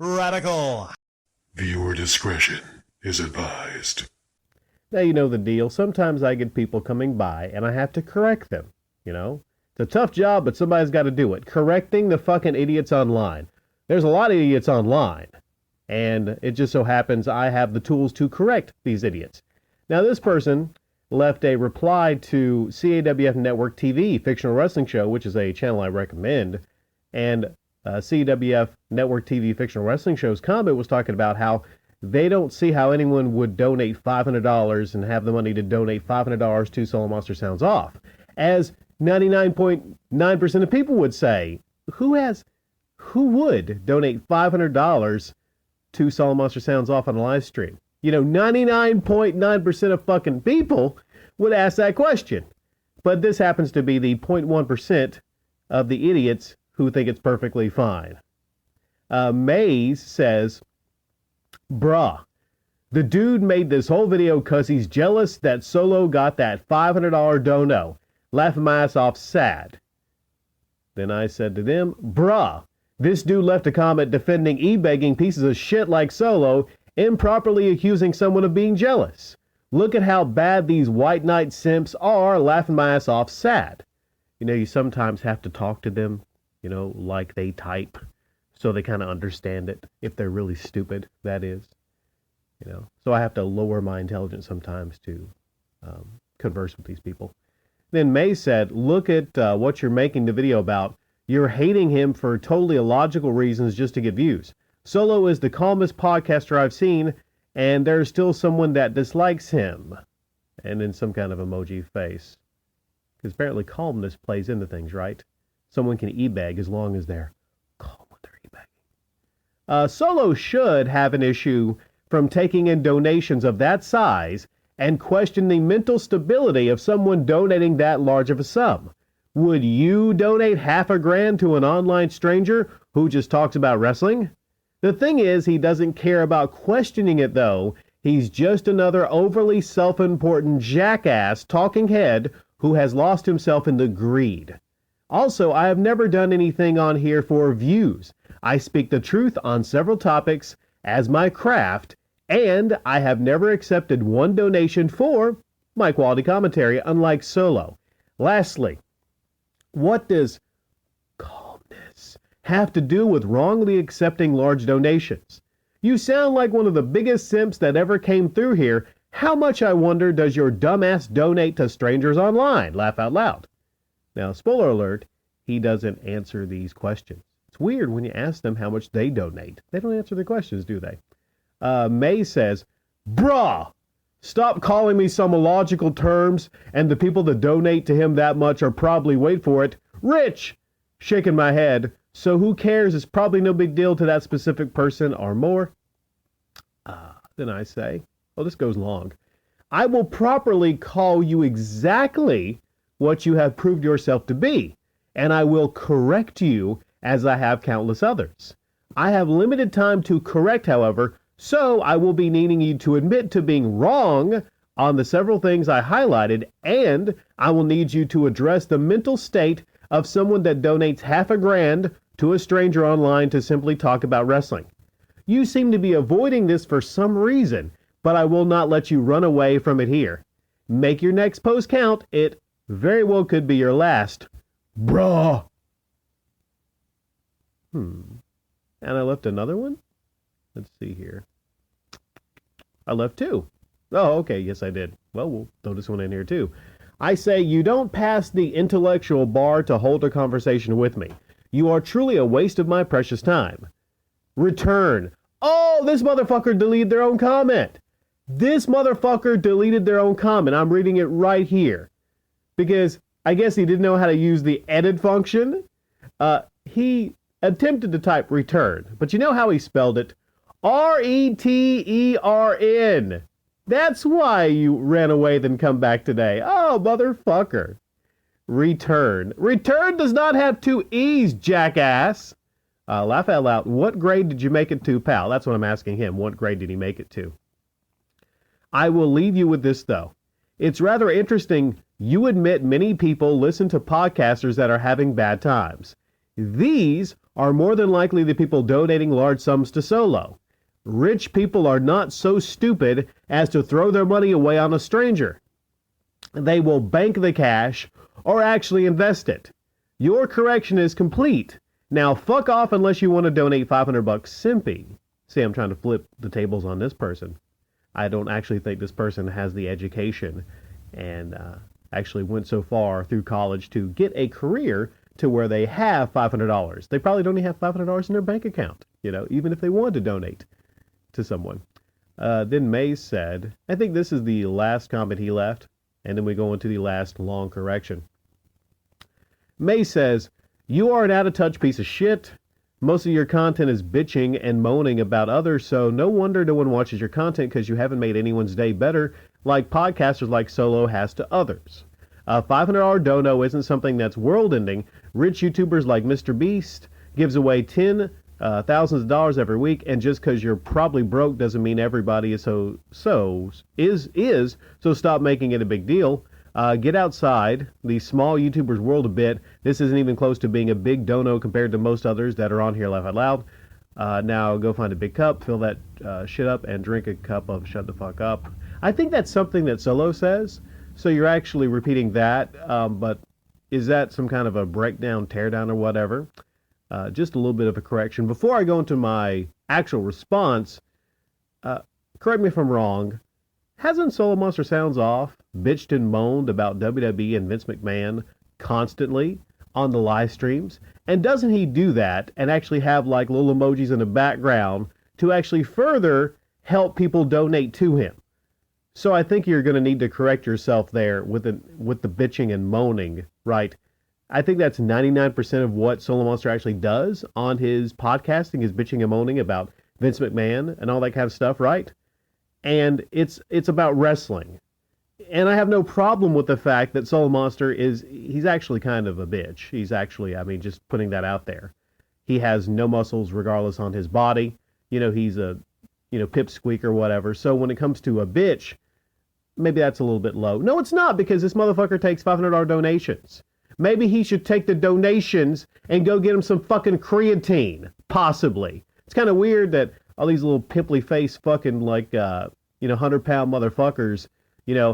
Radical. Viewer discretion is advised. Now you know the deal. Sometimes I get people coming by and I have to correct them. You know, it's a tough job, but somebody's got to do it. Correcting the fucking idiots online. There's a lot of idiots online. And it just so happens I have the tools to correct these idiots. Now this person left a reply to CAWF Network TV, fictional wrestling show, which is a channel I recommend. And CWF Network TV fictional wrestling show's comment was talking about how they don't see how anyone would donate $500 and have the money to donate $500 to Solomonster Sounds Off. As 99.9% of people would say, who would donate $500 to Solomonster Sounds Off on a live stream? You know, 99.9% of fucking people would ask that question. But this happens to be the 0.1% of the idiots who think it's perfectly fine. Maze says, bruh, the dude made this whole video because he's jealous that Solo got that $500 dono. Laughing my ass off sad. Then I said to them, bruh, this dude left a comment defending e-begging pieces of shit like Solo, improperly accusing someone of being jealous. Look at how bad these white knight simps are, laughing my ass off sad. You know, you sometimes have to talk to them, you know, like they type, so they kind of understand it, if they're really stupid, that is. You know, so I have to lower my intelligence sometimes to converse with these people. Then May said, look at what you're making the video about. You're hating him for totally illogical reasons just to get views. Solo is the calmest podcaster I've seen, and there's still someone that dislikes him. And then some kind of emoji face. Because apparently calmness plays into things, right? Someone can e-beg as long as they're calm with their e-begging. Solo should have an issue from taking in donations of that size and question the mental stability of someone donating that large of a sum. Would you donate $500,000 to an online stranger who just talks about wrestling? The thing is, he doesn't care about questioning it, though. He's just another overly self-important jackass talking head who has lost himself in the greed. Also, I have never done anything on here for views. I speak the truth on several topics as my craft, and I have never accepted one donation for my quality commentary, unlike Solo. Lastly, what does calmness have to do with wrongly accepting large donations? You sound like one of the biggest simps that ever came through here. How much, I wonder, does your dumbass donate to strangers online? Laugh out loud. Now, spoiler alert, he doesn't answer these questions. It's weird when you ask them how much they donate. They don't answer the questions, do they? May says, bruh, stop calling me some illogical terms, and the people that donate to him that much are probably, wait for it, rich. Shaking my head. So who cares? It's probably no big deal to that specific person or more. Then I say, oh, this goes long. I will properly call you exactly what you have proved yourself to be, and I will correct you as I have countless others. I have limited time to correct, however, so I will be needing you to admit to being wrong on the several things I highlighted, and I will need you to address the mental state of someone that donates $500,000 to a stranger online to simply talk about wrestling. You seem to be avoiding this for some reason, but I will not let you run away from it here. Make your next post count. It very well could be your last. Bruh. And I left another one? Let's see here. I left two. Oh, okay. Yes, I did. Well, we'll throw this one in here too. I say you don't pass the intellectual bar to hold a conversation with me. You are truly a waste of my precious time. Return. Oh, this motherfucker deleted their own comment. This motherfucker deleted their own comment. I'm reading it right here. Because I guess he didn't know how to use the edit function. He attempted to type return. But you know how he spelled it? R-E-T-E-R-N. That's why you ran away then come back today. Oh, motherfucker. Return. Return does not have two E's, jackass. Laugh out loud. What grade did you make it to, pal? That's what I'm asking him. What grade did he make it to? I will leave you with this, though. It's rather interesting. You admit many people listen to podcasters that are having bad times. These are more than likely the people donating large sums to Solo. Rich people are not so stupid as to throw their money away on a stranger. They will bank the cash or actually invest it. Your correction is complete. Now fuck off unless you want to donate $500 simpy. See, I'm trying to flip the tables on this person. I don't actually think this person has the education and actually went so far through college to get a career to where they have $500. They probably don't even have $500 in their bank account, even if they wanted to donate to someone. Then Mays said, I think this is the last comment he left, and then we go into the last long correction. Mays says, you are an out-of-touch piece of shit. Most of your content is bitching and moaning about others, so no wonder no one watches your content because you haven't made anyone's day better like podcasters like Solo has to others. A $500 dono isn't something that's world-ending. Rich YouTubers like Mr. Beast gives away thousands of dollars every week, and just because you're probably broke doesn't mean everybody is so stop making it a big deal. Get outside the small YouTubers world a bit. This isn't even close to being a big dono compared to most others that are on here laugh out loud. Now go find a big cup, fill that shit up, and drink a cup of shut the fuck up. I think that's something that Solo says, so you're actually repeating that, but is that some kind of a breakdown, teardown, or whatever? Just a little bit of a correction. Before I go into my actual response, correct me if I'm wrong, hasn't Solomonster Sounds Off bitched and moaned about WWE and Vince McMahon constantly on the live streams? And doesn't he do that and actually have like little emojis in the background to actually further help people donate to him? So I think you're going to need to correct yourself there with the bitching and moaning, right? I think that's 99% of what Solomonster actually does on his podcasting is bitching and moaning about Vince McMahon and all that kind of stuff, right? And it's about wrestling. And I have no problem with the fact that Solomonster he's actually kind of a bitch. He's actually, just putting that out there. He has no muscles regardless on his body. He's a, pipsqueak or whatever. So when it comes to a bitch, maybe that's a little bit low. No, it's not, because this motherfucker takes $500 donations. Maybe he should take the donations and go get him some fucking creatine, possibly. It's kind of weird that all these little pimply face fucking 100-pound motherfuckers,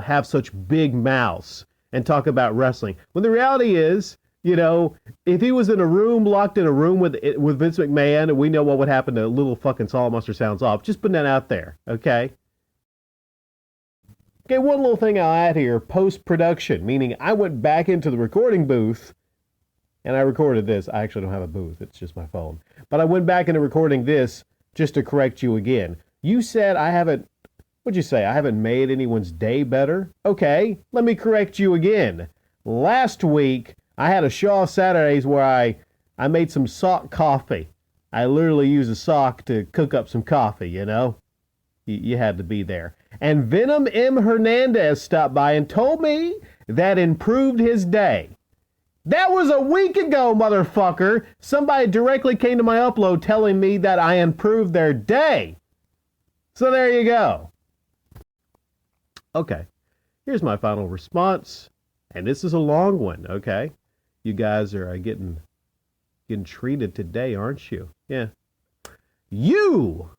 have such big mouths and talk about wrestling. When the reality is, if he was locked in a room with Vince McMahon, we know what would happen to little fucking Solomonster Sounds Off. Just putting that out there, okay? Okay, one little thing I'll add here, post-production, meaning I went back into the recording booth and I recorded this. I actually don't have a booth, it's just my phone. But I went back into recording this just to correct you again. You said I haven't made anyone's day better? Okay, let me correct you again. Last week, I had a show of Saturdays where I made some sock coffee. I literally used a sock to cook up some coffee, You had to be there. And Venom M. Hernandez stopped by and told me that improved his day. That was a week ago, motherfucker. Somebody directly came to my upload telling me that I improved their day. So there you go. Okay, here's my final response. And this is a long one, okay? You guys are getting treated today, aren't you? Yeah. You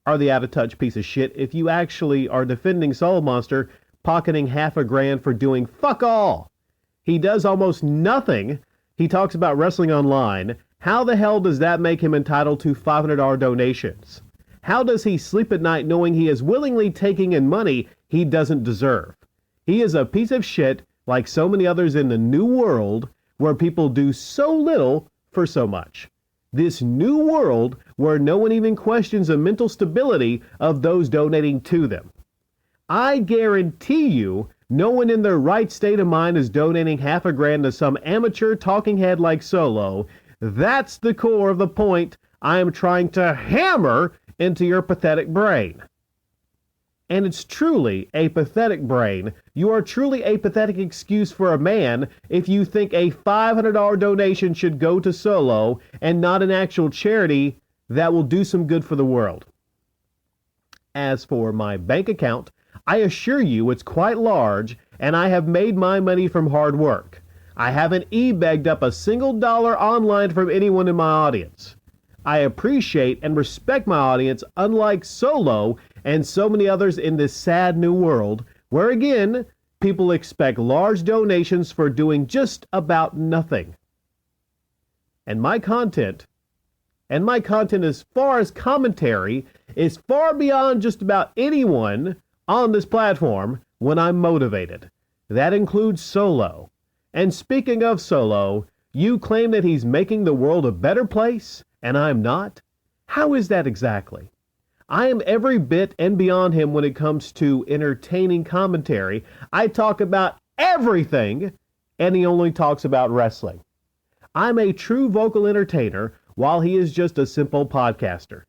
are the out-of-touch piece of shit if you actually are defending Solomonster pocketing $500,000 for doing fuck all. He does almost nothing. He talks about wrestling online. How the hell does that make him entitled to $500 donations? How does he sleep at night knowing he is willingly taking in money he doesn't deserve? He is a piece of shit like so many others in the new world where people do so little for so much. This new world where no one even questions the mental stability of those donating to them. I guarantee you, no one in their right state of mind is donating $500,000 to some amateur talking head like Solo. That's the core of the point I am trying to hammer into your pathetic brain. And it's truly a pathetic brain. You are truly a pathetic excuse for a man if you think a $500 donation should go to Solo and not an actual charity that will do some good for the world. As for my bank account, I assure you it's quite large, and I have made my money from hard work. I haven't e-begged up a single dollar online from anyone in my audience. I appreciate and respect my audience, unlike Solo and so many others in this sad new world, where again, people expect large donations for doing just about nothing. And my content as far as commentary, is far beyond just about anyone on this platform when I'm motivated. That includes Solo. And speaking of Solo, you claim that he's making the world a better place, and I'm not? How is that exactly? I am every bit and beyond him when it comes to entertaining commentary. I talk about everything, and he only talks about wrestling. I'm a true vocal entertainer, while he is just a simple podcaster.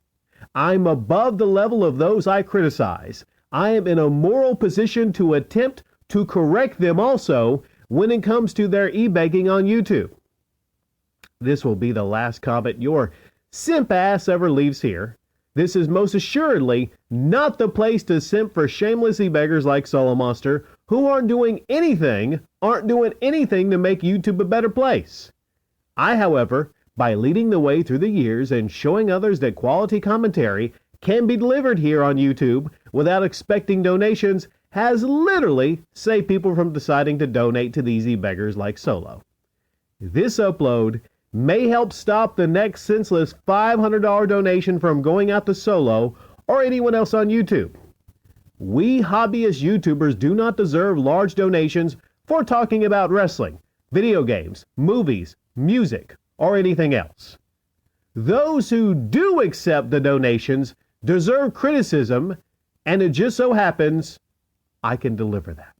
I'm above the level of those I criticize. I am in a moral position to attempt to correct them also when it comes to their e-begging on YouTube. This will be the last comment your simp ass ever leaves here. This is most assuredly not the place to simp for shameless e-beggars like Solomonster, who aren't doing anything to make YouTube a better place. I, however, by leading the way through the years and showing others that quality commentary can be delivered here on YouTube without expecting donations, has literally saved people from deciding to donate to these e-beggars like Solo. This upload may help stop the next senseless $500 donation from going out to Solo or anyone else on YouTube. We hobbyist YouTubers do not deserve large donations for talking about wrestling, video games, movies, music, or anything else. Those who do accept the donations deserve criticism, and it just so happens I can deliver that.